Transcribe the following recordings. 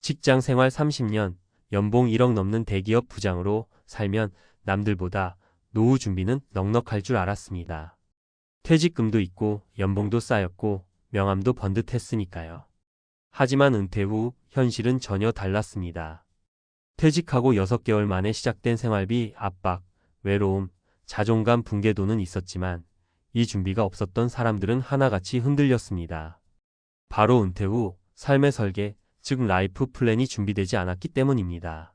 직장 생활 30년, 연봉 1억 넘는 대기업 부장으로 살면 남들보다 노후 준비는 넉넉할 줄 알았습니다. 퇴직금도 있고 연봉도 쌓였고 명함도 번듯했으니까요. 하지만 은퇴 후 현실은 전혀 달랐습니다. 퇴직하고 6개월 만에 시작된 생활비 압박, 외로움, 자존감 붕괴도는 있었지만 이 준비가 없었던 사람들은 하나같이 흔들렸습니다. 바로 은퇴 후 삶의 설계, 즉 라이프 플랜이 준비되지 않았기 때문입니다.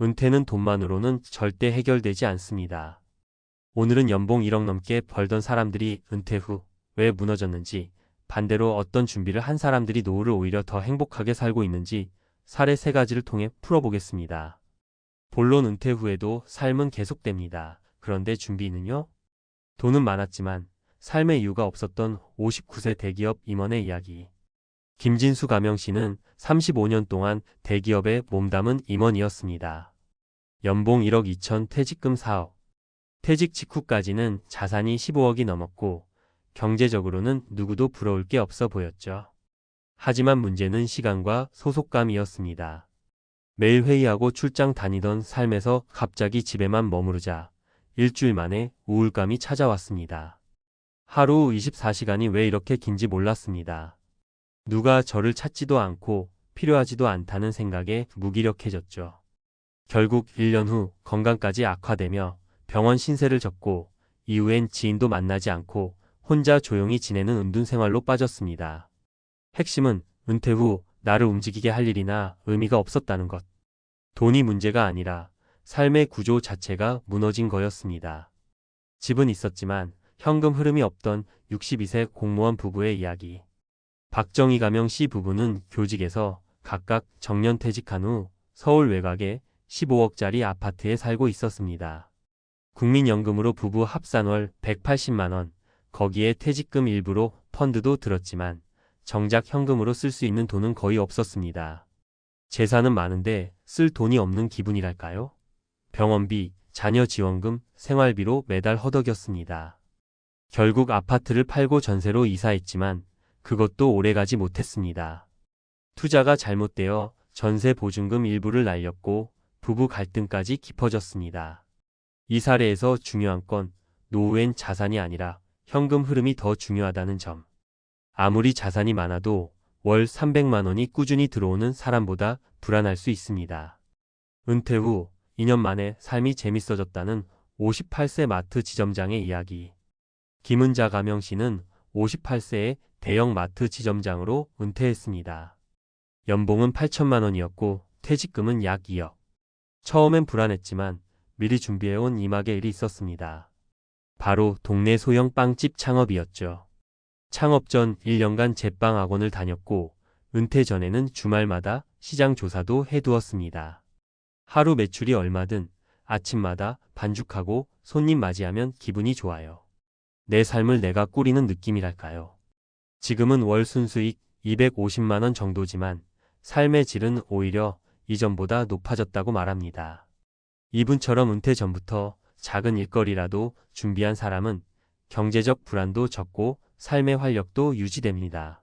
은퇴는 돈만으로는 절대 해결되지 않습니다. 오늘은 연봉 1억 넘게 벌던 사람들이 은퇴 후 왜 무너졌는지, 반대로 어떤 준비를 한 사람들이 노후를 오히려 더 행복하게 살고 있는지 사례 3가지를 통해 풀어보겠습니다. 본론 은퇴 후에도 삶은 계속됩니다. 그런데 준비는요? 돈은 많았지만 삶의 이유가 없었던 59세 대기업 임원의 이야기. 김진수 가명씨는 35년 동안 대기업에 몸담은 임원이었습니다. 연봉 1억 2천, 퇴직금 4억. 퇴직 직후까지는 자산이 15억이 넘었고 경제적으로는 누구도 부러울 게 없어 보였죠. 하지만 문제는 시간과 소속감이었습니다. 매일 회의하고 출장 다니던 삶에서 갑자기 집에만 머무르자 일주일 만에 우울감이 찾아왔습니다. 하루 24시간이 왜 이렇게 긴지 몰랐습니다. 누가 저를 찾지도 않고 필요하지도 않다는 생각에 무기력해졌죠. 결국 1년 후 건강까지 악화되며 병원 신세를 졌고 이후엔 지인도 만나지 않고 혼자 조용히 지내는 은둔 생활로 빠졌습니다. 핵심은 은퇴 후 나를 움직이게 할 일이나 의미가 없었다는 것. 돈이 문제가 아니라 삶의 구조 자체가 무너진 거였습니다. 집은 있었지만 현금 흐름이 없던 62세 공무원 부부의 이야기. 박정희 가명 씨 부부는 교직에서 각각 정년퇴직한 후 서울 외곽의 15억짜리 아파트에 살고 있었습니다. 국민연금으로 부부 합산월 180만 원, 거기에 퇴직금 일부로 펀드도 들었지만 정작 현금으로 쓸 수 있는 돈은 거의 없었습니다. 재산은 많은데 쓸 돈이 없는 기분이랄까요? 병원비, 자녀 지원금, 생활비로 매달 허덕였습니다. 결국 아파트를 팔고 전세로 이사했지만 그것도 오래가지 못했습니다. 투자가 잘못되어 전세 보증금 일부를 날렸고 부부 갈등까지 깊어졌습니다. 이 사례에서 중요한 건 노후엔 자산이 아니라 현금 흐름이 더 중요하다는 점. 아무리 자산이 많아도 월 300만 원이 꾸준히 들어오는 사람보다 불안할 수 있습니다. 은퇴 후 2년 만에 삶이 재밌어졌다는 58세 마트 지점장의 이야기. 김은자 가명 씨는 58세에 대형 마트 지점장으로 은퇴했습니다. 연봉은 8천만 원이었고 퇴직금은 약 2억. 처음엔 불안했지만 미리 준비해온 이막의 일이 있었습니다. 바로 동네 소형 빵집 창업이었죠. 창업 전 1년간 제빵 학원을 다녔고 은퇴 전에는 주말마다 시장 조사도 해두었습니다. 하루 매출이 얼마든 아침마다 반죽하고 손님 맞이하면 기분이 좋아요. 내 삶을 내가 꾸리는 느낌이랄까요. 지금은 월 순수익 250만 원 정도지만 삶의 질은 오히려 이전보다 높아졌다고 말합니다. 이분처럼 은퇴 전부터 작은 일거리라도 준비한 사람은 경제적 불안도 적고 삶의 활력도 유지됩니다.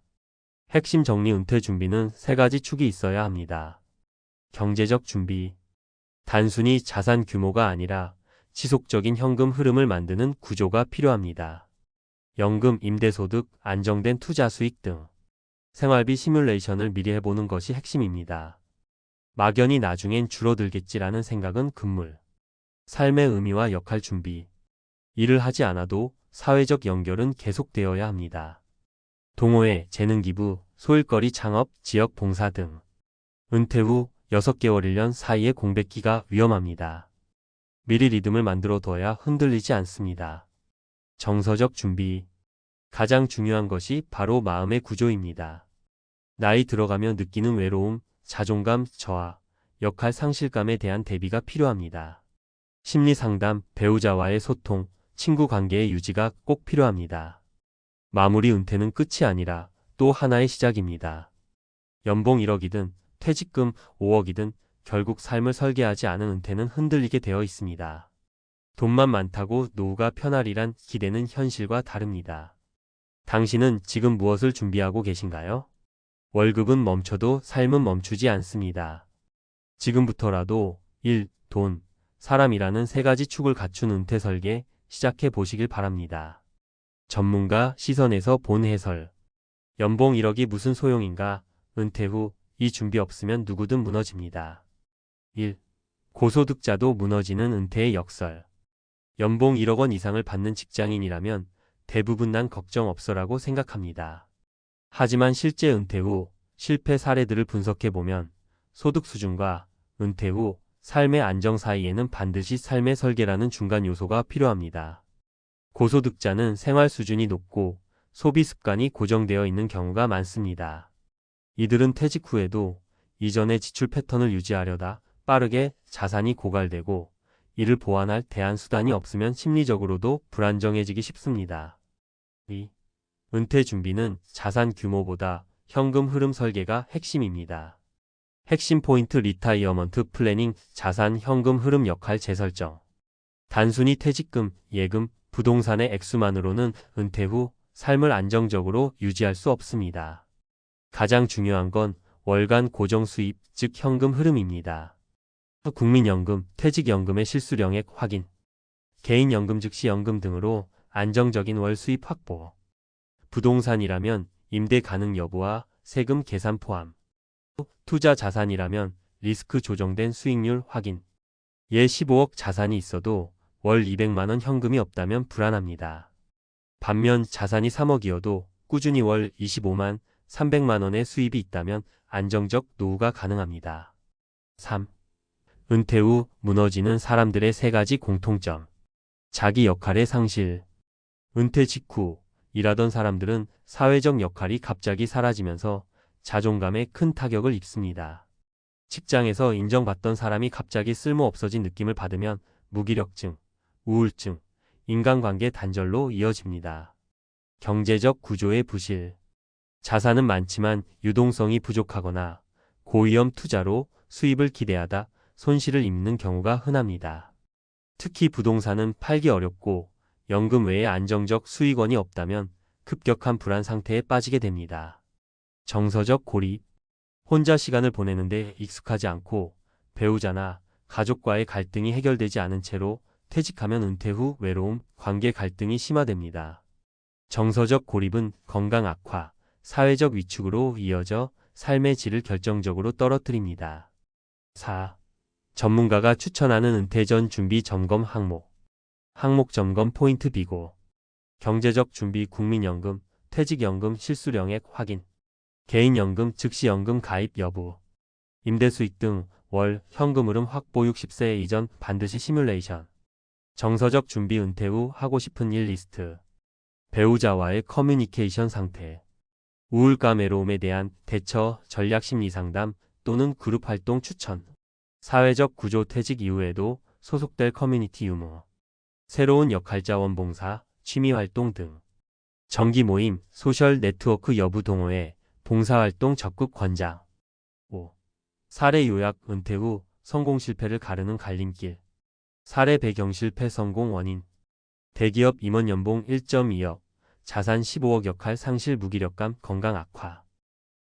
핵심 정리. 은퇴 준비는 3가지 축이 있어야 합니다. 경제적 준비. 단순히 자산 규모가 아니라 지속적인 현금 흐름을 만드는 구조가 필요합니다. 연금, 임대소득, 안정된 투자 수익 등 생활비 시뮬레이션을 미리 해보는 것이 핵심입니다. 막연히 나중엔 줄어들겠지라는 생각은 금물. 삶의 의미와 역할 준비. 일을 하지 않아도 사회적 연결은 계속되어야 합니다. 동호회, 재능기부, 소일거리 창업, 지역 봉사 등. 은퇴 후 6개월 1년 사이의 공백기가 위험합니다. 미리 리듬을 만들어 둬야 흔들리지 않습니다. 정서적 준비. 가장 중요한 것이 바로 마음의 구조입니다. 나이 들어가며 느끼는 외로움, 자존감 저하, 역할 상실감에 대한 대비가 필요합니다. 심리 상담, 배우자와의 소통, 친구 관계의 유지가 꼭 필요합니다. 마무리. 은퇴는 끝이 아니라 또 하나의 시작입니다. 연봉 1억이든 퇴직금 5억이든 결국 삶을 설계하지 않은 은퇴는 흔들리게 되어 있습니다. 돈만 많다고 노후가 편하리란 기대는 현실과 다릅니다. 당신은 지금 무엇을 준비하고 계신가요? 월급은 멈춰도 삶은 멈추지 않습니다. 지금부터라도 일, 돈, 사람이라는 세 가지 축을 갖춘 은퇴 설계 시작해 보시길 바랍니다. 전문가 시선에서 본 해설. 연봉 1억이 무슨 소용인가? 은퇴 후 이 준비 없으면 누구든 무너집니다. 1. 고소득자도 무너지는 은퇴의 역설. 연봉 1억 원 이상을 받는 직장인이라면 대부분 난 걱정 없어라고 생각합니다. 하지만 실제 은퇴 후 실패 사례들을 분석해보면 소득 수준과 은퇴 후 삶의 안정 사이에는 반드시 삶의 설계라는 중간 요소가 필요합니다. 고소득자는 생활 수준이 높고 소비 습관이 고정되어 있는 경우가 많습니다. 이들은 퇴직 후에도 이전의 지출 패턴을 유지하려다 빠르게 자산이 고갈되고 이를 보완할 대안 수단이 없으면 심리적으로도 불안정해지기 쉽습니다. 2. 은퇴 준비는 자산 규모보다 현금 흐름 설계가 핵심입니다. 핵심 포인트 리타이어먼트 플래닝 자산 현금 흐름 역할 재설정. 단순히 퇴직금, 예금, 부동산의 액수만으로는 은퇴 후 삶을 안정적으로 유지할 수 없습니다. 가장 중요한 건 월간 고정 수입, 즉 현금 흐름입니다. 국민연금, 퇴직연금의 실수령액 확인, 개인연금 즉시연금 등으로 안정적인 월 수입 확보. 부동산이라면 임대 가능 여부와 세금 계산 포함. 투자 자산이라면 리스크 조정된 수익률 확인. 예 15억 자산이 있어도 월 200만 원 현금이 없다면 불안합니다. 반면 자산이 3억이어도 꾸준히 월 25만 300만 원의 수입이 있다면 안정적 노후가 가능합니다. 3. 은퇴 후 무너지는 사람들의 세 가지 공통점. 자기 역할의 상실. 은퇴 직후 일하던 사람들은 사회적 역할이 갑자기 사라지면서 자존감에 큰 타격을 입습니다. 직장에서 인정받던 사람이 갑자기 쓸모 없어진 느낌을 받으면 무기력증, 우울증, 인간관계 단절로 이어집니다. 경제적 구조의 부실. 자산은 많지만 유동성이 부족하거나 고위험 투자로 수입을 기대하다 손실을 입는 경우가 흔합니다. 특히 부동산은 팔기 어렵고 연금 외에 안정적 수익원이 없다면 급격한 불안 상태에 빠지게 됩니다. 정서적 고립. 혼자 시간을 보내는데 익숙하지 않고 배우자나 가족과의 갈등이 해결되지 않은 채로 퇴직하면 은퇴 후 외로움, 관계 갈등이 심화됩니다. 정서적 고립은 건강 악화, 사회적 위축으로 이어져 삶의 질을 결정적으로 떨어뜨립니다. 4. 전문가가 추천하는 은퇴 전 준비 점검 항목. 항목 점검 포인트 비고. 경제적 준비 국민연금, 퇴직연금 실수령액 확인. 개인연금 즉시연금 가입 여부. 임대수익 등 월 현금 흐름 확보 60세 이전 반드시 시뮬레이션. 정서적 준비 은퇴 후 하고 싶은 일 리스트. 배우자와의 커뮤니케이션 상태. 우울감 외로움에 대한 대처 전략 심리 상담 또는 그룹 활동 추천. 사회적 구조 퇴직 이후에도 소속될 커뮤니티 유무. 새로운 역할자원 봉사, 취미 활동 등. 정기 모임, 소셜 네트워크 여부 동호회, 봉사활동 적극 권장. 5. 사례 요약 은퇴 후 성공 실패를 가르는 갈림길. 사례 배경 실패 성공 원인. 대기업 임원 연봉 1.2억, 자산 15억 역할 상실 무기력감 건강 악화.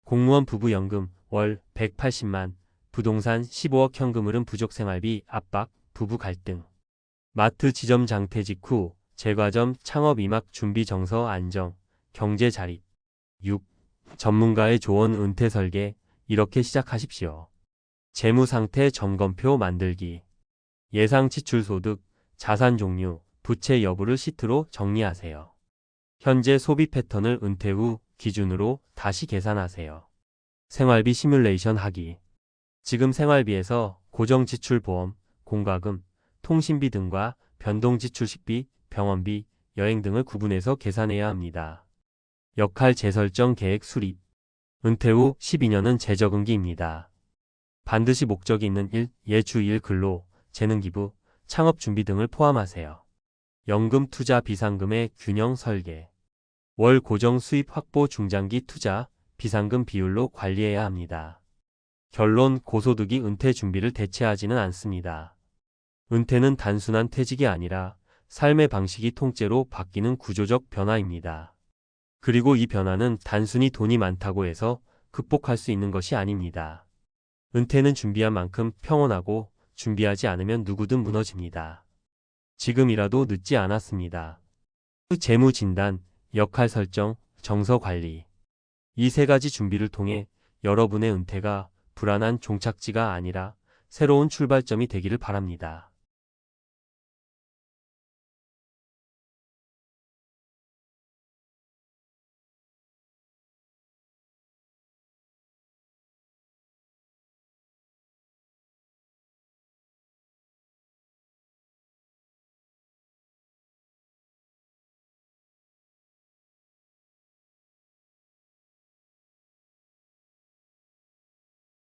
공무원 부부 연금 월 180만, 부동산 15억 현금 흐름 부족 생활비 압박, 부부 갈등. 마트 지점 장퇴직 후 제과점 창업 이막 준비 정서 안정, 경제 자립. 6. 전문가의 조언 은퇴 설계 이렇게 시작하십시오. 재무 상태 점검표 만들기. 예상 지출 소득, 자산 종류, 부채 여부를 시트로 정리하세요. 현재 소비 패턴을 은퇴 후 기준으로 다시 계산하세요. 생활비 시뮬레이션 하기. 지금 생활비에서 고정 지출 보험, 공과금, 통신비 등과 변동 지출 식비, 병원비, 여행 등을 구분해서 계산해야 합니다. 역할 재설정 계획 수립. 은퇴 후 12년은 재적응기입니다. 반드시 목적이 있는 일, 예주 1 근로, 재능기부, 창업준비 등을 포함하세요. 연금 투자 비상금의 균형 설계. 월 고정 수입 확보 중장기 투자, 비상금 비율로 관리해야 합니다. 결론 고소득이 은퇴 준비를 대체하지는 않습니다. 은퇴는 단순한 퇴직이 아니라 삶의 방식이 통째로 바뀌는 구조적 변화입니다. 그리고 이 변화는 단순히 돈이 많다고 해서 극복할 수 있는 것이 아닙니다. 은퇴는 준비한 만큼 평온하고 준비하지 않으면 누구든 무너집니다. 지금이라도 늦지 않았습니다. 재무 진단, 역할 설정, 정서 관리. 이 세 가지 준비를 통해 여러분의 은퇴가 불안한 종착지가 아니라 새로운 출발점이 되기를 바랍니다.